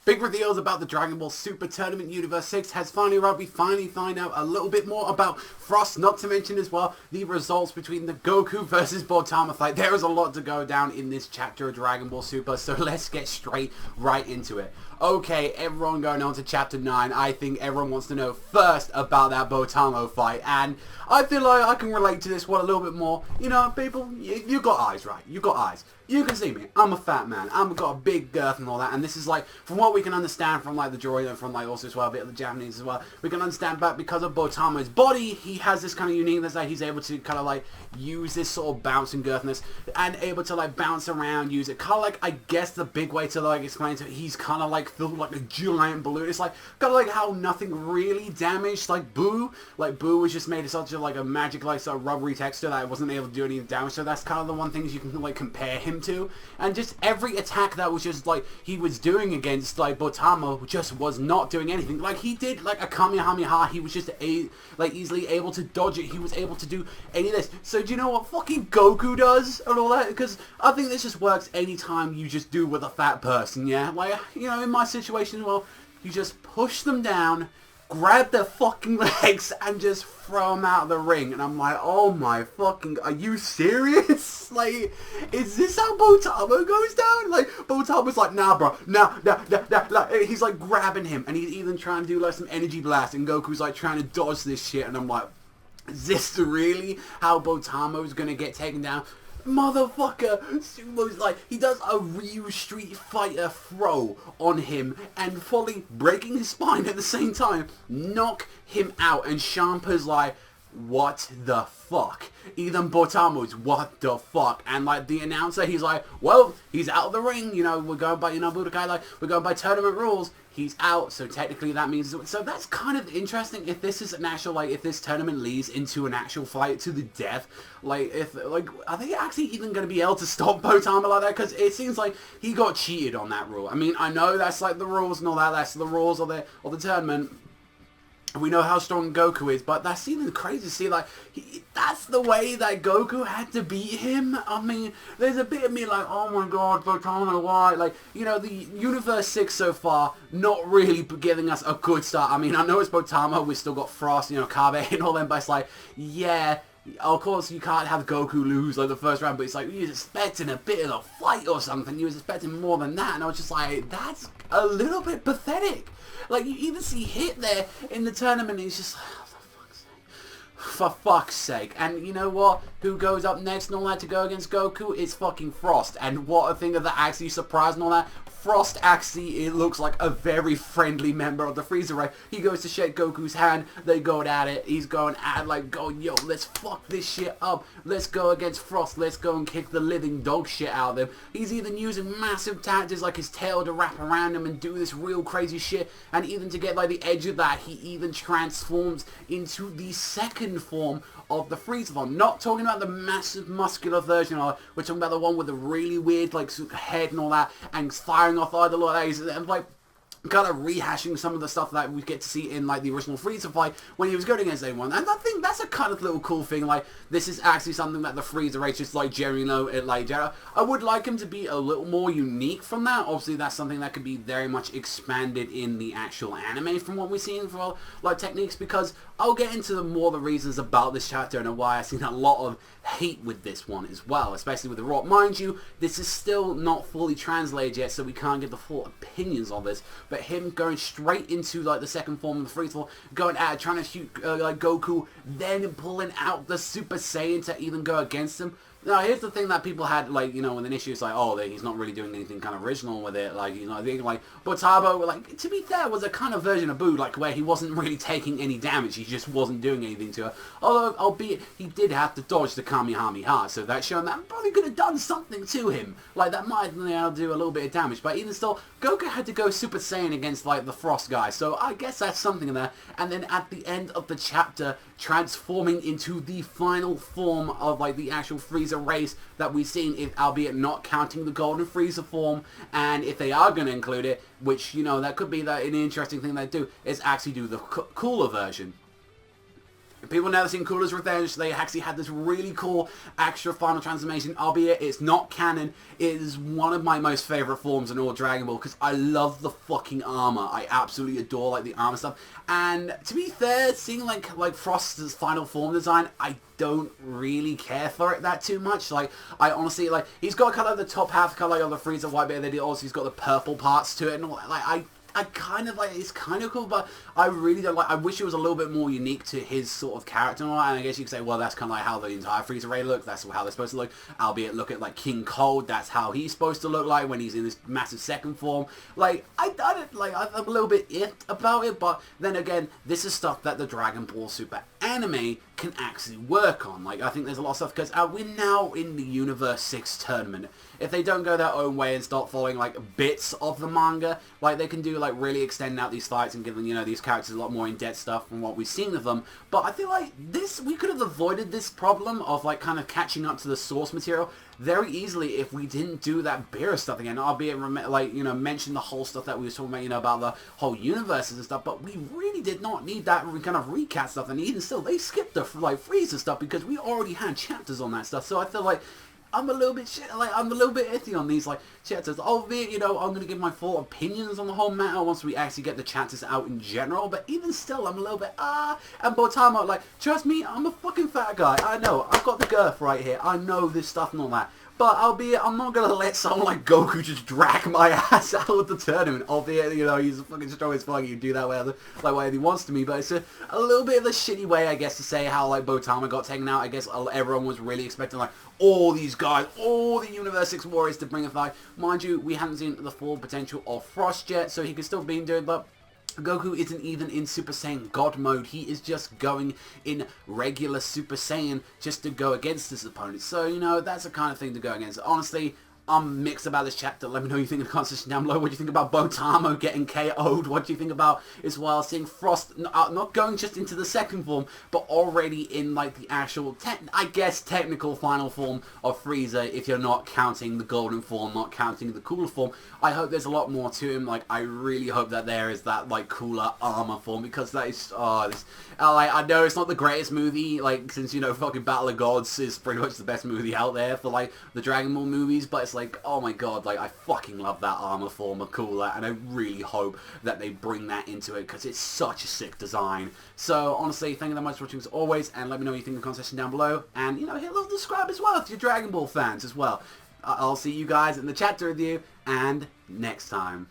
Big reveals about the Dragon Ball Super Tournament Universe 6 has finally arrived. We finally find out a little bit more about Frost, not to mention as well the results between the Goku versus Botamo fight. There is a lot to go down in this chapter of Dragon Ball Super, so let's get straight right into it. Okay, everyone going on to chapter 9. I think everyone wants to know first about that Botamo fight, and I feel like I can relate to this one a little bit more. You know, people, you got eyes, right? You got eyes. You can see me. I'm a fat man. I've got a big girth and all that, and this is like, from what we can understand from like the drawing and from like also as well a bit of the Japanese as well, we can understand that because of Botamo's body, he has this kind of uniqueness that he's able to kind of like use this sort of bouncing girthness and able to like bounce around, use it kind of like, I guess the big way to like explain it, he's kind of like filled like a giant balloon. It's like kind of like how nothing really damaged like Boo. Like Boo was just made of such a like a magic like sort of rubbery texture that it wasn't able to do any damage. So that's kind of the one things you can like compare him to. And just every attack that was just like he was doing against like Botamo just was not doing anything. Like he did like a Kamehameha, he was just like easily able to dodge it. He was able to do any of this. So do you know what fucking Goku does and all that? Because I think this just works anytime you just do with a fat person, yeah? Like, you know, in my situation, well, you just push them down, grab their fucking legs, and just throw them out of the ring. And I'm like, oh my fucking, are you serious? Like, is this how Botamo goes down? Like, Botamo's like, nah, bro, nah. Like, he's like grabbing him, and he's even trying to do like some energy blast, and Goku's like trying to dodge this shit, and I'm like, is this really how Botamo's gonna get taken down? Motherfucker, Sumo's like, he does a Ryu Street Fighter throw on him and fully breaking his spine at the same time, knock him out, and Shampa's like, what the fuck? Even Botamo's, what the fuck? And like the announcer, he's like, well, he's out of the ring, you know, we're going by, you know, Budokai, like, we're going by tournament rules, he's out, so technically that means, so that's kind of interesting if this is an actual, like, if this tournament leads into an actual fight to the death, like, if, like, are they actually even going to be able to stop Botamo like that? Because it seems like he got cheated on that rule. I mean, I know that's like the rules and all that, that's the rules of the tournament. We know how strong Goku is, but that's even crazy to see, like, that's the way that Goku had to beat him. I mean, there's a bit of me like, oh my god, Botamo, why? Like, you know, the Universe 6 so far, not really giving us a good start. I mean, I know it's Botamo, we still got Frost, you know, Kabe and all them, but it's like, yeah, of course you can't have Goku lose like the first round, but it's like, you was expecting a bit of a fight or something, you was expecting more than that, and I was just like, that's a little bit pathetic. Like, you even see Hit there in the tournament, and he's just like, oh, for fuck's sake. And you know what? Who goes up next and all that to go against Goku? It's fucking Frost. And what a thing of that actually surprised and all that. Frost actually, it looks like a very friendly member of the Frieza race. He goes to shake Goku's hand, they go at it, he's going at it like, going, yo, let's fuck this shit up, let's go against Frost, let's go and kick the living dog shit out of him. He's even using massive tactics like his tail to wrap around him and do this real crazy shit, and even to get like the edge of that, he even transforms into the second form of the Frieza form. Not talking about the massive muscular version, we're talking about the one with the really weird like head and all that, and firing off either lot of these, and like kind of rehashing some of the stuff that we get to see in like the original Frieza fight when he was going against anyone. And I think that's a kind of little cool thing. Like, this is actually something that the Frieza race just like generally know it, like, I would like him to be a little more unique from that. Obviously that's something that could be very much expanded in the actual anime from what we're seeing for like techniques, because I'll get into the reasons about this chapter and why I've seen a lot of hate with this one as well, especially with the Raw. Mind you, this is still not fully translated yet, so we can't get the full opinions of this, but him going straight into like the second form of the Frieza form, going at it, trying to shoot like Goku, then pulling out the Super Saiyan to even go against him. Now, here's the thing that people had, like, you know, with an issue, it's like, oh, he's not really doing anything kind of original with it, like, you know, like, Botamo, like, to be fair, was a kind of version of Boo, like, where he wasn't really taking any damage, he just wasn't doing anything to her, although, albeit, he did have to dodge the Kamehameha, so that's showing that probably could have done something to him, like, that might have been able to do a little bit of damage, but even still, Goku had to go Super Saiyan against, like, the Frost guy, so I guess that's something in there, and then at the end of the chapter, transforming into the final form of, like, the actual Frieza race that we've seen, if albeit not counting the Golden Frieza form, and if they are going to include it, which, you know, that could be an interesting thing they do, is actually do the cooler version. If people never seen Cooler's Revenge, they actually had this really cool extra final transformation, albeit it's not canon. It is one of my most favourite forms in all Dragon Ball, because I love the fucking armour. I absolutely adore, like, the armour stuff. And to be fair, seeing, like Frost's final form design, I don't really care for it that too much. Like, I honestly, like, he's got kind of the top half, kind of like on the Frieza white bit, and then also he's got the purple parts to it, and all that. Like, I kind of like, it's kind of cool, but I really don't like, I wish it was a little bit more unique to his sort of character and all that, and I guess you could say, well, that's kind of like how the entire Frieza Ray looks, that's how they're supposed to look, albeit look at like King Cold, that's how he's supposed to look like when he's in this massive second form. Like, I'm a little bit iffed about it, but then again, this is stuff that the Dragon Ball Super anime can actually work on. Like, I think there's a lot of stuff, because we're now in the Universe 6 tournament. If they don't go their own way and start following, like, bits of the manga, like, they can do, like, really extend out these fights and give them, you know, these characters a lot more in-depth stuff from what we've seen of them. But I feel like we could have avoided this problem of, like, kind of catching up to the source material very easily if we didn't do that Beerus stuff again, albeit, like, you know, mention the whole stuff that we were talking about, you know, about the whole universes and stuff, but we really did not need that kind of recap stuff, and even still, they skipped the, like, Frieza stuff because we already had chapters on that stuff, so I feel like I'm a little bit iffy on these, like, chapters. Albeit, you know, I'm going to give my full opinions on the whole matter once we actually get the chapters out in general, but even still, I'm a little bit, and Botamo, like, trust me, I'm a fucking fat guy, I know, I've got the girth right here, I know this stuff and all that, but albeit, I'm not going to let someone like Goku just drag my ass out of the tournament, albeit, you know, he's fucking strong as fuck, he can do that whatever he wants to me, but it's a little bit of a shitty way, I guess, to say how, like, Botamo got taken out. I guess everyone was really expecting, like, all these guys, all the Universe 6 Warriors to bring a fight. Mind you, we haven't seen the full potential of Frost yet, so he could still be doing, but Goku isn't even in Super Saiyan God mode. He is just going in regular Super Saiyan just to go against his opponent. So, you know, that's the kind of thing to go against. Honestly, I'm mixed about this chapter. Let me know what you think in the comments section down below. What do you think about Botamo getting KO'd? What do you think about, as well, seeing Frost not going just into the second form, but already in, like, the actual, I guess, technical final form of Frieza, if you're not counting the golden form, not counting the cooler form. I hope there's a lot more to him. Like, I really hope that there is that, like, cooler armor form, because that is, I know it's not the greatest movie, like, since, you know, fucking Battle of Gods is pretty much the best movie out there for, like, the Dragon Ball movies, but it's like, oh my god, like, I fucking love that armor form of Cooler, and I really hope that they bring that into it, because it's such a sick design. So, honestly, thank you very much for watching as always, and let me know what you think in the comment section down below, and, you know, hit a little subscribe as well if you're Dragon Ball fans as well. I'll see you guys in the chapter review, and next time.